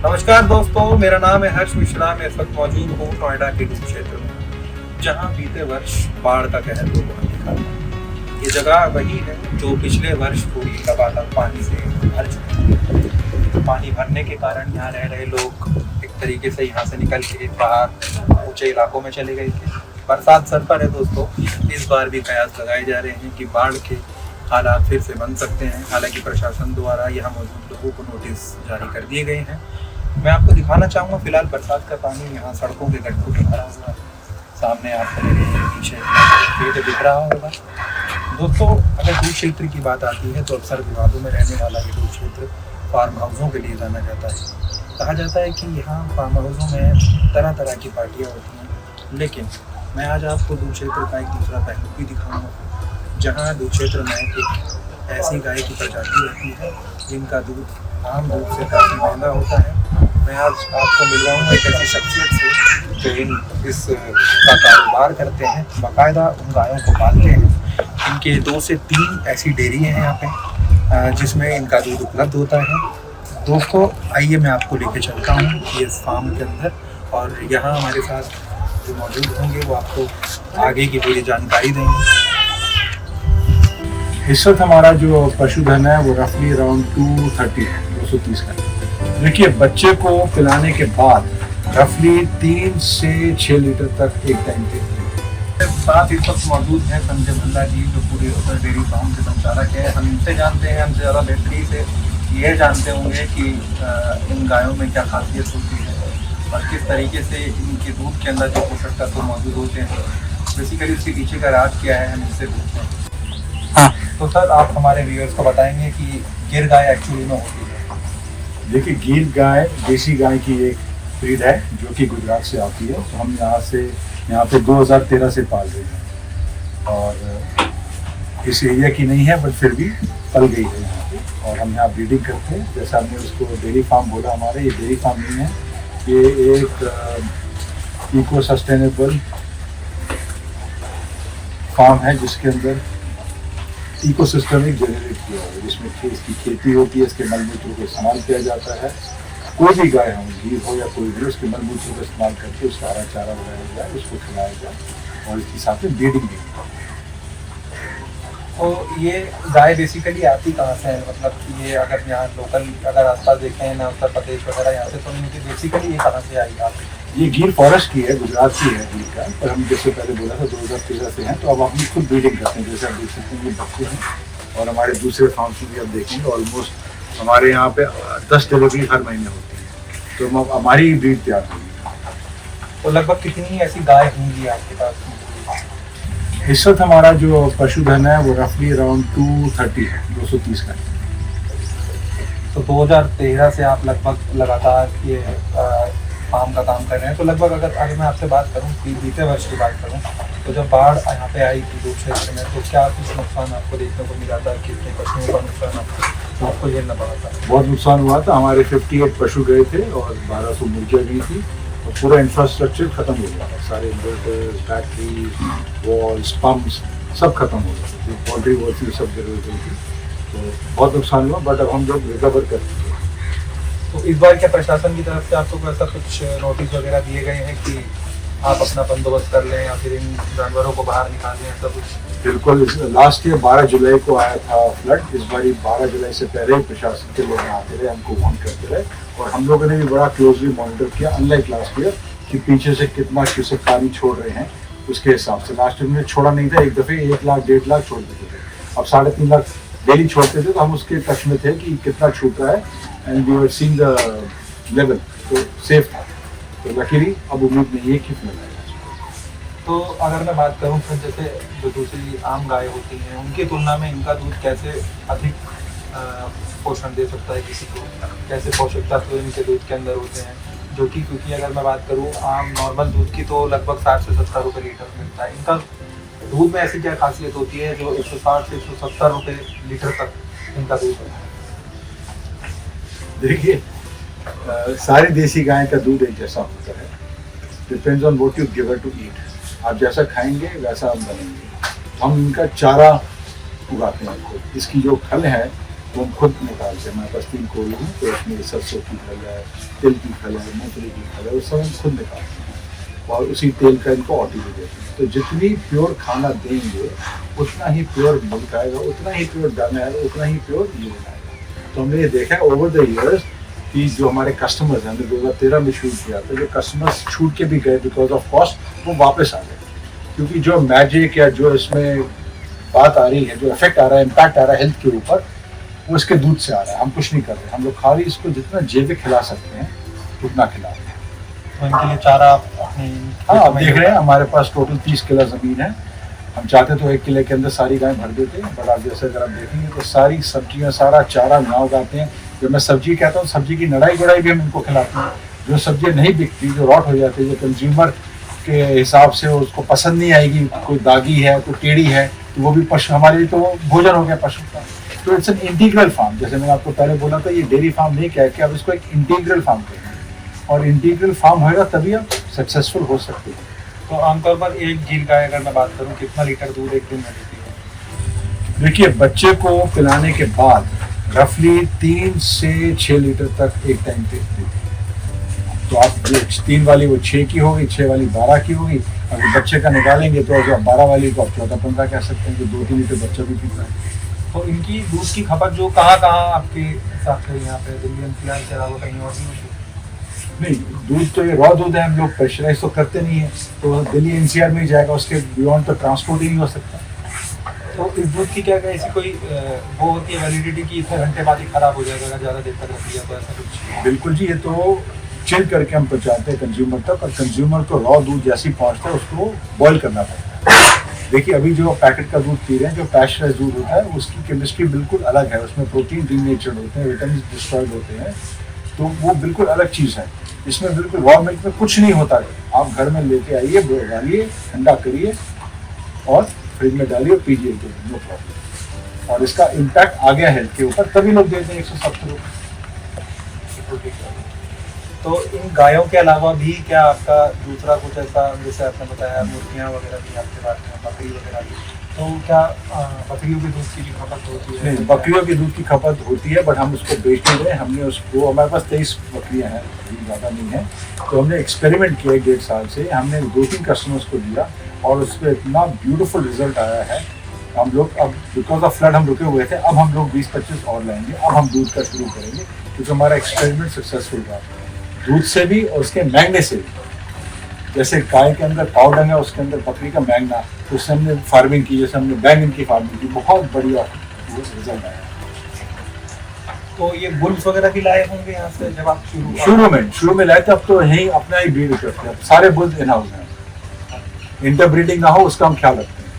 नमस्कार दोस्तों, मेरा नाम है हर्ष मिश्रा। मैं इस वक्त मौजूद हूँ नोएडा के डूब क्षेत्र में, जहाँ बीते वर्ष बाढ़ का कहर लोगों ने देखा था। ये जगह वही है जो पिछले वर्ष पूरी लगातार पानी से भर चुकी है। पानी भरने के कारण यहाँ रह रहे लोग एक तरीके से यहाँ से निकल के बाहर ऊंचे इलाकों में चले गए थे। बरसात सर पर है दोस्तों, इस बार भी कयास लगाए जा रहे हैं कि बाढ़ के हालात फिर से बन सकते हैं। हालांकि प्रशासन द्वारा यहाँ मौजूद लोगों को नोटिस जारी कर दिए गए हैं। मैं आपको दिखाना चाहूँगा, फिलहाल बरसात का पानी यहाँ सड़कों के गड्ढों में भरा हुआ है। सामने आपको मेरे पीछे पेड़ दिख रहा होगा। दोस्तों, अगर डूब क्षेत्र की बात आती है तो अक्सर विवादों में रहने वाला ये डूब क्षेत्र फार्म हाउसों के लिए जाना जाता है। कहा जाता है कि यहाँ फार्म हाउसों में तरह तरह की पार्टियाँ होती हैं, लेकिन मैं आज आपको डूब क्षेत्र का एक दूसरा पहलू भी दिखाऊँगा, जहाँ डूब क्षेत्र में एक ऐसी गाय की प्रजाति रहती है जिनका दूध आम दूध से काफ़ी महंगा होता है। मैं आज आपको मिल रहा हूँ एक ऐसी शख्सियत से जो इस का कारोबार करते हैं, बाकायदा उन गायों को पालते हैं। इनके 2 से 3 ऐसी डेयरी हैं यहाँ पे जिसमें इनका दूध उपलब्ध होता है। दोस्तों, आइए मैं आपको लेके चलता हूँ ये फार्म के अंदर, और यहाँ हमारे साथ जो मौजूद होंगे वो आपको आगे की पूरी जानकारी देंगे। इस वक्त हमारा जो पशुधन है वो रफली अराउंड 230 है, 230 का। देखिए, बच्चे को पिलाने के बाद रफली 3 से 6 लीटर तक एक टाइम पे। साथ इस वक्त मौजूद हैं संजय भल्ला जी, जो पूरे उत्तर डेयरी फार्म के संचालक हैं। हम इनसे जानते हैं, हमसे ज़्यादा बेहतरी से ये जानते होंगे कि इन गायों में क्या खासियत होती है और किस तरीके से इनके दूध के अंदर जो पोषक तत्व मौजूद होते हैं, बेसिकली उसके पीछे का राज क्या है, हम इनसे पूछते हैं। हाँ, तो सर आप हमारे व्यूअर्स को बताएंगे कि गिर गाय एक्चुअली में होती है? देखिए, गिर गाय देसी गाय की एक ब्रीड है जो कि गुजरात से आती है। तो हम यहाँ पे 2013 से पाल रहे हैं, और इस एरिया की नहीं है बट फिर भी पल गई है यहाँ पे, और हम यहाँ ब्रीडिंग करते हैं। जैसा हमने उसको डेयरी फार्म बोला, हमारे ये डेयरी फार्म नहीं है, ये एक इको सस्टेनेबल फार्म है जिसके अंदर इकोसिस्टम एक जनरेट किया है, जिसमें इसकी खेती होती है, इसके मलमूत्र को इस्तेमाल किया जाता है। कोई भी गाय हो, गिर हो या कोई भी, उसके मलमूत्र को इस्तेमाल करके उसका हरा चारा बनाया जाए, उसको खिलाया जाए, और इसके साथ में ब्रीडिंग भी। तो ये गाय बेसिकली आती कहाँ से है? मतलब ये अगर यहाँ लोकल अगर आसपास देखें ना, उत्तर प्रदेश वगैरह यहाँ से, तो इनकी बेसिकली ये कहाँ से आई आप? ये गिर फॉरेस्ट की है, गुजरात की है गिर का, पर हम जैसे पहले बोला था 2013 से हैं। तो अब हम खुद ब्रीडिंग करते हैं। जैसे आप देख सकते हैं ये बच्चे हैं, और हमारे दूसरे फार्म में भी आप देखेंगे ऑलमोस्ट हमारे यहाँ पे 10 डिलीवरी हर महीने होती है। तो हम हमारी ब्रीड तैयार होगी। तो लगभग कितनी ऐसी गाय होंगी आपके पास? इस वक्त हमारा जो पशुधन है वो रफली अराउंड 230 है, 230 का। तो 2013 से आप लगभग लगातार ये फार्म का काम कर रहे हैं। तो लगभग अगर मैं आपसे बात करूं कि बीते वर्ष की बात करूं, तो जब बाढ़ यहाँ पे आई थी डूब क्षेत्र में, तो क्या कुछ नुकसान आपको देखने को मिला था? कितने पशुओं का नुकसान आपको झेलना पड़ा था? बहुत नुकसान हुआ था। हमारे 58 पशु गए थे और 1200 मुर्गियाँ गई थी, और पूरा इंफ्रास्ट्रक्चर खत्म हो गया था। सारे इन्वर्टर्स, बैटरी, वॉल्स, पम्प्स सब खत्म हो गए थे। जो पोल्ट्री वॉल थी सब जरूर गई थी। तो बहुत नुकसान हुआ, बट अब हम लोग रिकवर कर चुके हैं। तो इस बार क्या प्रशासन की तरफ से आपको ऐसा कुछ नोटिस वगैरह दिए गए हैं कि आप अपना बंदोबस्त कर लें या फिर इन जानवरों को बाहर निकालें, ऐसा कुछ? बिल्कुल। लास्ट ईयर 12 जुलाई को आया था फ्लड। इस बार 12 जुलाई से पहले ही प्रशासन के लोग आते रहे, हमको वार्न करते रहे, और हम लोगों ने भी बड़ा क्लोजली मॉनिटर किया। अनलाइक लास्ट ईयर कि पीछे से कितना क्यूसेक पानी छोड़ रहे हैं, उसके हिसाब से लास्ट ईयर में छोड़ा नहीं था। एक दफ़े 1 लाख 1.5 लाख छोड़ देते थे, अब 3.5 लाख डेली छोड़ते थे। तो हम उसके टच में थे कि कितना छूट रहा है, and we were seeing the level, तो सेफ था। तो लकीली अब उम्मीद नहीं है कि फ्लड आएगा। तो अगर मैं बात करूं फिर, जैसे जो दूसरी आम गाय होती हैं उनकी तुलना में इनका दूध कैसे अधिक पोषण दे सकता है किसी को? कैसे पोषक तत्व इनके दूध के अंदर होते हैं? जो कि क्योंकि अगर मैं बात करूं आम नॉर्मल दूध की, तो लगभग 60 से 70 रुपये लीटर मिलता है। इनका दूध में ऐसी क्या खासियत होती है जो 160 से 170 रुपये लीटर तक इनका दूध होता है? देखिए, सारी देसी गाय का दूध एक जैसा होता है। Depends on what you give her to eat. आप जैसा खाएंगे वैसा हम बनेंगे। हम इनका चारा उगाते हैं। इसकी जो खल है वो हम खुद निकालते हैं। हमारे पास 3 कोई हैं, तो उसमें सरसों की खल है, तिल की खल है, मूंगफली की खल है, वो सब हम खुद निकालते हैं और उसी तेल का इनको ऑटी भी देते हैं। तो जितनी प्योर खाना देंगे उतना ही प्योर मिल्क आएगा, उतना ही प्योर दाना आएगा, उतना ही प्योर यूरिन आएगा। तो हमने ये देखा है ओवर द ईयर्स कि जो हमारे कस्टमर्स हैं, हमने 2013 में शूट किया था, जो कस्टमर्स छूट के भी गए बिकॉज ऑफ कॉस्ट, वो वापस आ गए। क्योंकि जो मैजिक या जो इसमें बात आ रही है, जो इफेक्ट आ रहा है, इम्पैक्ट आ रहा है हेल्थ के ऊपर, वो इसके दूध से आ रहा है। हम कुछ नहीं कर रहे, हम लोग खाली इसको जितना जैविक खिला सकते हैं उतना खिला रहे हैं। तो इनके लिए चारा आप अपने हाँ, आप देख रहे हैं हमारे पास टोटल 30 किलो ज़मीन है। हम चाहते तो 1 किले के अंदर सारी गाय भर देते हैं, बट आप जैसे अगर आप देखेंगे तो सारी सब्जियां, सारा चारा गाँव उगाते हैं। जब मैं सब्जी कहता हूँ, सब्जी की नड़ाई गुड़ाई भी हम इनको खिलाते हैं। जो सब्जियां नहीं बिकती, जो रॉट हो जाती है, जो कंज्यूमर के हिसाब से उसको पसंद नहीं आएगी, कोई दागी है, कोई टेढ़ी है, तो वो भी पशु हमारे लिए तो भोजन हो गया पशु का। तो इट्स एन इंटीग्रल फार्म। जैसे मैंने आपको पहले बोला था, ये डेयरी फार्म नहीं कह के आप इसको एक इंटीग्रल फार्म करेंगे, और इंटीग्रल फार्म होएगा तभी आप सक्सेसफुल हो सकते हैं। तो आमतौर पर एक गीर गाय अगर मैं बात करूं, कितना लीटर दूध एक दिन में देती है? देखिए, बच्चे को पिलाने के बाद रफली 3 से 6 लीटर तक एक टाइम पे देती है। तो आप जो 3 वाली वो 6 की होगी, 6 वाली 12 की होगी। अगर बच्चे का निकालेंगे तो जो 12 वाली को आप 14-15 कह सकते हैं, कि 2-3 लीटर बच्चा भी पीता है। तो इनकी दूध की खपत जो कहाँ आपके हिसाब से यहाँ पे दिल्ली एनसीआर के अलावा कहीं और नहीं? नहीं, दूध तो ये रॉ दूध है, हम लोग प्रेशराइज तो करते नहीं है, तो दिल्ली एनसीआर में ही जाएगा, उसके बियॉन्ड तो ट्रांसपोर्ट ही नहीं हो सकता। तो इस दूध की क्या ऐसी कोई वो होती है वैलिडिटी की इतने घंटे बाद ही खराब हो जाएगा अगर ज़्यादा देर तक रख लिया तो, ऐसा कुछ? बिल्कुल जी, ये तो चिल करके हम पहुँचाते हैं कंज्यूमर तक, और कंज्यूमर को रॉ दूध जैसे ही पहुँचता है उसको बॉयल करना पड़ता है। देखिए, अभी जो पैकेट का दूध पी रहे हैं, जो पैस्चराइज्ड दूध होता है, उसकी केमिस्ट्री बिल्कुल अलग है, उसमें प्रोटीन डीनेचर्ड होते हैं, विटामिन डिस्ट्रॉयड होते हैं, तो वो बिल्कुल अलग चीज़ है। इसमें बिल्कुल रॉ मिल्क में कुछ नहीं होता है। आप घर में लेके आइए, डालिए, ठंडा करिए और फ्रिज में डालिए, पीजिए, नो प्रॉब्लम। और इसका इम्पैक्ट आ गया हेल्थ के ऊपर, तभी लोग देते हैं 170 रुपये। तो इन गायों के अलावा भी क्या आपका दूसरा कुछ ऐसा, जैसे आपने बताया मुर्गियाँ वगैरह भी आपके पास में, बकरी वगैरह भी, तो क्या बकरियों के दूध की भी खपत होती है? नहीं, बकरियों की दूध की खपत होती है, बट हम उसको बेच नहीं रहे। हमने उसको, हमारे पास 23 बकरियां हैं, ज़्यादा नहीं है, तो हमने एक्सपेरिमेंट किया 1.5 साल से। हमने 2-3 कस्टमर्स को दिया और उस पर इतना ब्यूटीफुल रिजल्ट आया है। हम लोग अब बिकॉज ऑफ फ्लड हम रुके हुए थे, अब हम लोग 20-25 और लाएंगे। अब हम दूध का शुरू करेंगे, क्योंकि हमारा एक्सपेरिमेंट सक्सेसफुल रहा, दूध से भी और उसके मैंगने से भी। जैसे गाय के अंदर पाउडर है, उसके अंदर बकरी का मैंगना, उससे हमने फार्मिंग की, जैसे हमने बैंगन की फार्मिंग की, बहुत बढ़िया रिजल्ट आया। तो ये बुल्स वगैरह भी लाए होंगे यहाँ से जब आप शुरू में लाए थे, अब तो यही अपना ही ब्रीड करते हैं, सारे बुल्स इन हाउस हैं, इंटरब्रीडिंग ना हो उसका हम ख्याल रखते हैं।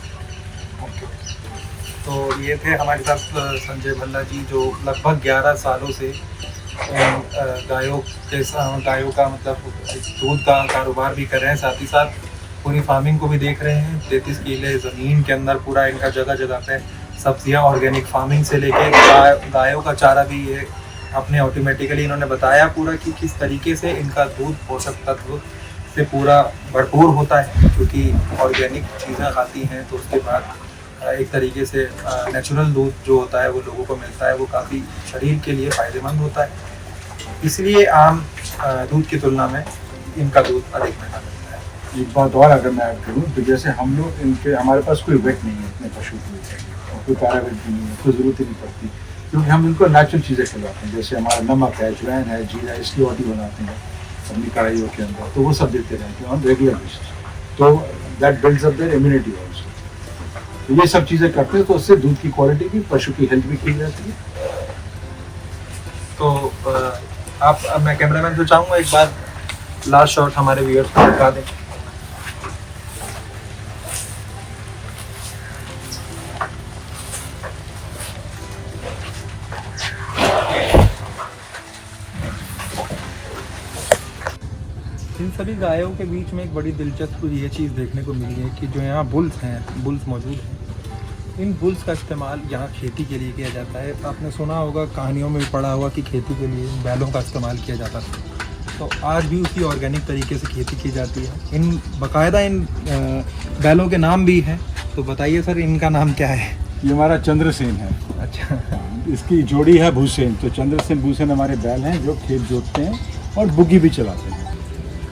तो ये थे हमारे साथ संजय भल्ला जी, जो लगभग 11 सालों से गायों का मतलब दूध का कारोबार भी कर रहे हैं, साथ ही साथ पूरी फार्मिंग को भी देख रहे हैं। 33 किले ज़मीन के अंदर पूरा इनका जगह जगह पे सब्जियां, ऑर्गेनिक फार्मिंग से लेके गायों का चारा भी ये अपने ऑटोमेटिकली इन्होंने बताया पूरा कि किस तरीके से इनका दूध पोषक तत्व से पूरा भरपूर होता है, क्योंकि ऑर्गेनिक चीज़ें खाती हैं तो उसके बाद एक तरीके से नेचुरल दूध जो होता है वो लोगों को मिलता है, वो काफ़ी शरीर के लिए फ़ायदेमंद होता है। इसलिए आम दूध की तुलना में इनका दूध अधिक महंगा मिलता है। एक बात और अगर मैं ऐड करूँ, तो जैसे हम लोग इनके, हमारे पास कोई वेट नहीं है इतने पशु के लिए, कोई पैरावेट भी नहीं है, कोई ज़रूरत ही नहीं पड़ती, क्योंकि हम इनको नेचुरल चीज़ें खिलाते हैं। जैसे हमारा नमक है, अजवाइन है, जीरा, इसकी ऑटी बनाते हैं अपनी कढ़ाइयों के अंदर, तो वो सब देते रहते हैं ऑन रेगुलर बेसिस, तो that builds up their immunity also. तो ये सब चीज़ें करते हैं, तो उससे दूध की क्वालिटी भी, पशु की हेल्थ भी ठीक रहती है। तो मैं कैमरामैन से चाहूँगा एक बार लास्ट शॉट हमारे व्यूअर्स को दिखा दें। इन सभी गायों के बीच में एक बड़ी दिलचस्प ये चीज़ देखने को मिली है कि जो यहाँ बुल्स मौजूद हैं, इन बुल्स का इस्तेमाल यहाँ खेती के लिए किया जाता है। आपने सुना होगा, कहानियों में भी पढ़ा होगा कि खेती के लिए बैलों का इस्तेमाल किया जाता था, तो आज भी उसी ऑर्गेनिक तरीके से खेती की जाती है। इन बाकायदा इन बैलों के नाम भी हैं, तो बताइए सर इनका नाम क्या है? ये हमारा चंद्रसेन है। अच्छा। इसकी जोड़ी है भूसेन। तो चंद्रसेन भूसेन हमारे बैल हैं जो खेत जोतते हैं और बुग्गी भी चलाते हैं।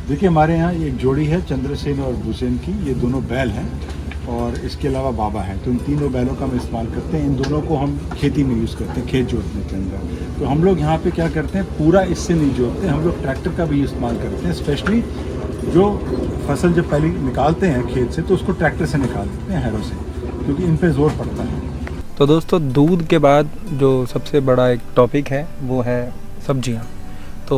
देखिए हमारे यहाँ एक जोड़ी है चंद्रसेन और भूसेन की, ये दोनों बैल हैं और इसके अलावा बाबा है। तो इन तीनों बैलों का हम इस्तेमाल करते हैं। इन दोनों को हम खेती में यूज़ करते हैं, खेत जोतने के अंदर। तो हम लोग यहाँ पे क्या करते हैं, पूरा इससे नहीं जोतते, हम लोग ट्रैक्टर का भी इस्तेमाल करते हैं। स्पेशली जो फसल जब पहले निकालते हैं खेत से तो उसको ट्रैक्टर से निकाल देते हैं, हैरों से, क्योंकि इन पे ज़ोर पड़ता है। तो दोस्तों दूध के बाद जो सबसे बड़ा एक टॉपिक है वो है सब्जियां। तो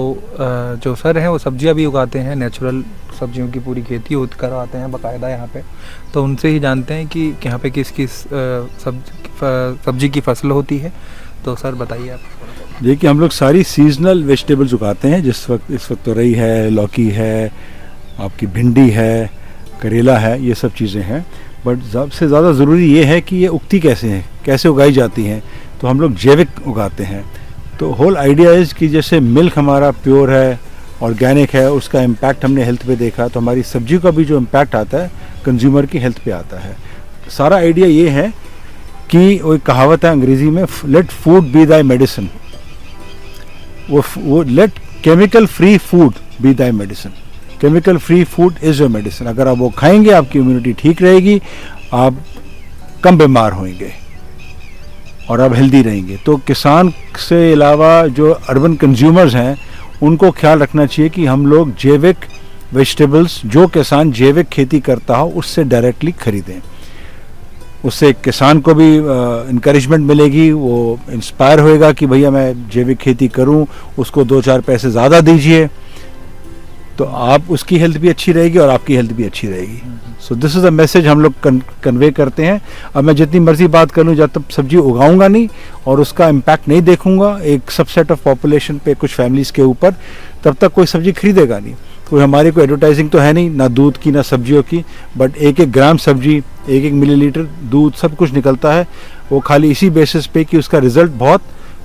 जो सर हैं वो सब्जियां भी उगाते हैं, नेचुरल सब्जियों की पूरी खेती करवाते हैं बाकायदा यहाँ पे। तो उनसे ही जानते हैं कि यहाँ पे किस किस सब्जी की फसल होती है। तो सर बताइए आप। देखिए हम लोग सारी सीजनल वेजिटेबल्स उगाते हैं। इस वक्त तोरई है, लौकी है, आपकी भिंडी है, करेला है, ये सब चीज़ें हैं। बट सबसे ज़्यादा ज़रूरी ये है कि ये उगती कैसे हैं, कैसे उगाई जाती हैं। तो हम लोग जैविक उगाते हैं। तो होल आइडिया इज़ कि जैसे मिल्क हमारा प्योर है, ऑर्गेनिक है, उसका इम्पैक्ट हमने हेल्थ पे देखा, तो हमारी सब्जियों का भी जो इम्पैक्ट आता है कंज्यूमर की हेल्थ पे आता है। सारा आइडिया ये है कि वो एक कहावत है अंग्रेज़ी में, let food be thy medicine. वो let chemical free food be thy medicine. Chemical free food is your medicine. अगर आप वो खाएंगे आपकी इम्यूनिटी ठीक रहेगी, आप कम बीमार होंगे और आप हेल्दी रहेंगे। तो किसान से अलावा जो अर्बन कंज्यूमर्स हैं उनको ख्याल रखना चाहिए कि हम लोग जैविक वेजिटेबल्स, जो किसान जैविक खेती करता हो उससे डायरेक्टली खरीदें। उससे किसान को भी इनकरेजमेंट मिलेगी, वो इंस्पायर होएगा कि भैया मैं जैविक खेती करूं, उसको 2-4 पैसे ज़्यादा दीजिए, तो आप उसकी हेल्थ भी अच्छी रहेगी और आपकी हेल्थ भी अच्छी रहेगी। So this is the message हम लोग कन्वे करते हैं। अब मैं जितनी मर्जी बात कर लूँ, जब तक सब्जी उगाऊंगा नहीं और उसका इम्पैक्ट नहीं देखूंगा एक सबसेट ऑफ पॉपुलेशन पे, कुछ फैमिलीज़ के ऊपर, तब तक कोई सब्जी खरीदेगा नहीं। कोई हमारी कोई एडवर्टाइजिंग तो है नहीं, ना दूध की ना सब्जियों की, बट 1-1 ग्राम सब्जी, 1-1 मिलीलीटर दूध, सब कुछ निकलता है। वो खाली इसी बेसिस पे कि उसका रिजल्ट बहुत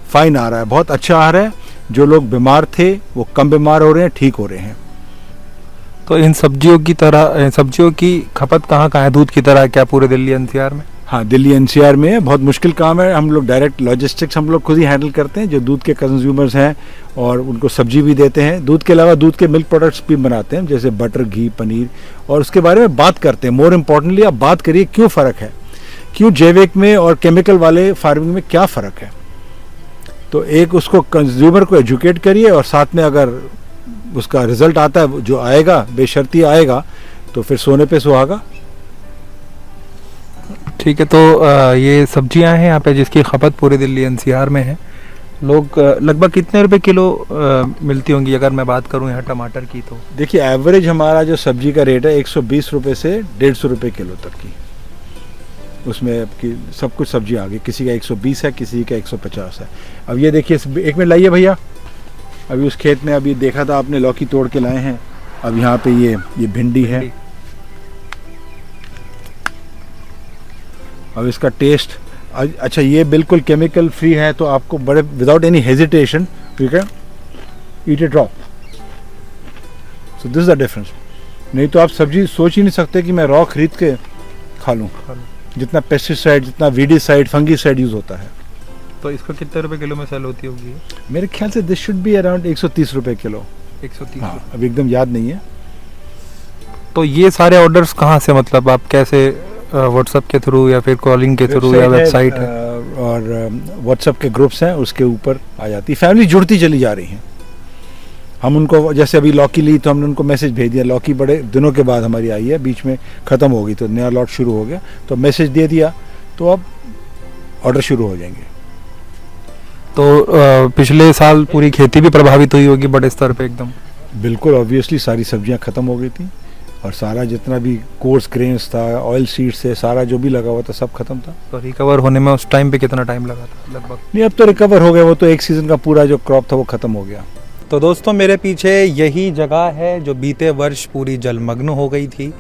फाइन आ रहा है, बहुत अच्छा आ रहा है। जो लोग बीमार थे वो कम बीमार हो रहे हैं, ठीक हो रहे हैं। तो इन सब्जियों की तरह सब्जियों की खपत कहाँ कहाँ है दूध की तरह, क्या पूरे दिल्ली एनसीआर में? हाँ, दिल्ली एनसीआर में है। बहुत मुश्किल काम है। हम लोग डायरेक्ट लॉजिस्टिक्स हम लोग खुद ही हैंडल करते हैं, जो दूध के कंज्यूमर्स हैं, और उनको सब्जी भी देते हैं। दूध के अलावा दूध के मिल्क प्रोडक्ट्स भी बनाते हैं, जैसे बटर, घी, पनीर, और उसके बारे में बात करते हैं। मोर इम्पोर्टेंटली आप बात करिए क्यों फ़र्क है, क्यों जैविक में और केमिकल वाले फार्मिंग में क्या फ़र्क है। तो एक उसको कंज्यूमर को एजुकेट करिए, और साथ में अगर उसका रिजल्ट आता है, जो आएगा बेशर्ती आएगा, तो फिर सोने पे सुहागा। ठीक है। तो ये सब्जियां हैं यहाँ पे जिसकी खपत पूरे दिल्ली एनसीआर में है। लोग लगभग कितने रुपए किलो मिलती होंगी अगर मैं बात करूँ यहाँ टमाटर की? तो देखिए एवरेज हमारा जो सब्जी का रेट है 120 रुपये से 150 रुपये किलो तक की। उसमें आपकी सब कुछ सब्जी आ गई, किसी का 120 है, किसी का 150 है। अब ये देखिए, एक मिनट लाइए भैया। अभी उस खेत में अभी देखा था आपने, लौकी तोड़ के लाए हैं। अब यहाँ पे ये भिंडी है। अब इसका टेस्ट अच्छा, ये बिल्कुल केमिकल फ्री है, तो आपको बड़े without any hesitation you can eat it raw. So this is the difference. नहीं तो आप सब्जी सोच ही नहीं सकते कि मैं रॉ खरीद के खा लूँ। जितना पेस्टिसाइड, जितना वीडिसाइड, फंगीसाइड यूज़ होता है। तो इसका कितने रुपए किलो में सेल होती होगी? मेरे ख्याल से दिस शुड बी अराउंड 130 रुपये किलो। 130। हाँ, अभी एकदम याद नहीं है। तो ये सारे ऑर्डर्स कहाँ से, मतलब आप कैसे, व्हाट्सएप के थ्रू या फिर कॉलिंग के थ्रू या वेबसाइट है? और व्हाट्सएप के ग्रुप्स हैं, उसके ऊपर आ जाती। फैमिली जुड़ती चली जा रही है। हम उनको, जैसे अभी लौकी ली तो हमने उनको मैसेज भेज दिया। लौकी बड़े दिनों के बाद हमारी आई है, बीच में ख़त्म हो गई तो नया लॉट शुरू हो गया, तो मैसेज दे दिया, तो अब ऑर्डर शुरू हो जाएंगे। तो पिछले साल पूरी खेती भी प्रभावित हुई होगी बड़े स्तर पे एकदम? बिल्कुल, ऑब्वियसली सारी सब्जियां ख़त्म हो गई थी, और सारा जितना भी कोर्स ग्रेन्स था, ऑयल सीड्स से, सारा जो भी लगा हुआ था सब खत्म था। तो रिकवर होने में उस टाइम पे कितना टाइम लगा था लगभग? नहीं, अब तो रिकवर हो गया। वो तो एक सीज़न का पूरा जो क्रॉप था वो ख़त्म हो गया। तो दोस्तों मेरे पीछे यही जगह है जो बीते वर्ष पूरी जलमग्न हो गई थी।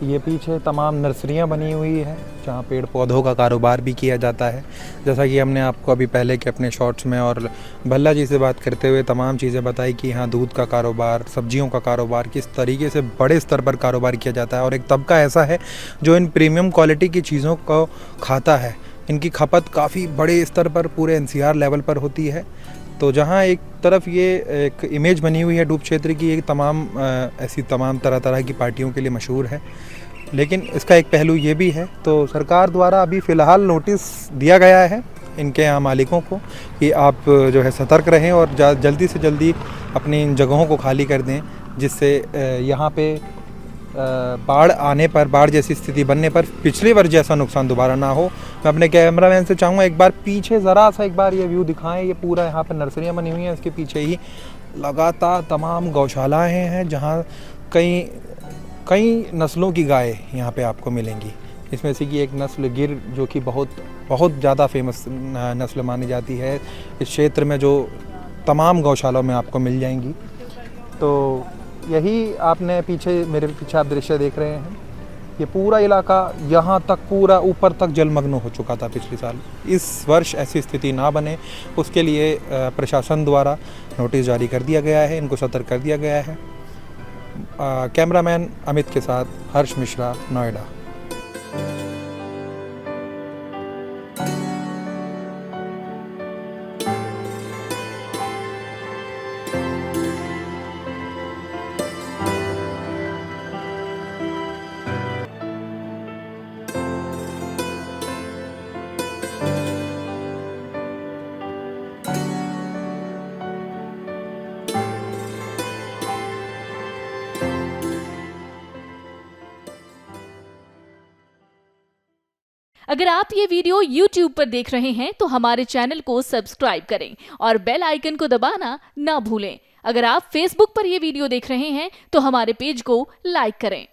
ये पीछे तमाम नर्सरियां बनी हुई है जहाँ पेड़ पौधों का कारोबार भी किया जाता है। जैसा कि हमने आपको अभी पहले के अपने शॉर्ट्स में और भल्ला जी से बात करते हुए तमाम चीज़ें बताई कि यहाँ दूध का कारोबार, सब्जियों का कारोबार किस तरीके से बड़े स्तर पर कारोबार किया जाता है। और एक तबका ऐसा है जो इन प्रीमियम क्वालिटी की चीज़ों को खाता है, इनकी खपत काफ़ी बड़े स्तर पर पूरे NCR लेवल पर होती है। तो जहाँ एक तरफ ये एक इमेज बनी हुई है डूब क्षेत्र की, एक ऐसी तमाम तरह तरह की पार्टियों के लिए मशहूर है, लेकिन इसका एक पहलू ये भी है। तो सरकार द्वारा अभी फ़िलहाल नोटिस दिया गया है इनके यहाँ मालिकों को कि आप जो है सतर्क रहें और जल्दी से जल्दी अपनी इन जगहों को खाली कर दें, जिससे यहाँ पे बाढ़ आने पर, बाढ़ जैसी स्थिति बनने पर पिछले वर्ष जैसा नुकसान दोबारा ना हो। मैं अपने कैमरामैन से चाहूँगा एक बार पीछे ज़रा सा एक बार ये व्यू दिखाएं। ये पूरा यहाँ पर नर्सरियाँ बनी हुई हैं, इसके पीछे ही लगातार तमाम गौशालाएँ हैं जहाँ कई नस्लों की गाय यहाँ पे आपको मिलेंगी। इसमें से कि एक नस्ल गिर, जो कि बहुत ज़्यादा फेमस नस्ल मानी जाती है इस क्षेत्र में, जो तमाम गौशालाओं में आपको मिल जाएंगी। तो यही आपने मेरे पीछे आप दृश्य देख रहे हैं, ये पूरा इलाका यहाँ तक पूरा ऊपर तक जलमग्न हो चुका था पिछले साल। इस वर्ष ऐसी स्थिति ना बने उसके लिए प्रशासन द्वारा नोटिस जारी कर दिया गया है, इनको सतर्क कर दिया गया है। कैमरामैन अमित के साथ हर्ष मिश्रा, नोएडा। अगर आप ये वीडियो YouTube पर देख रहे हैं तो हमारे चैनल को सब्सक्राइब करें और बेल आइकन को दबाना ना भूलें। अगर आप Facebook पर ये वीडियो देख रहे हैं तो हमारे पेज को लाइक करें।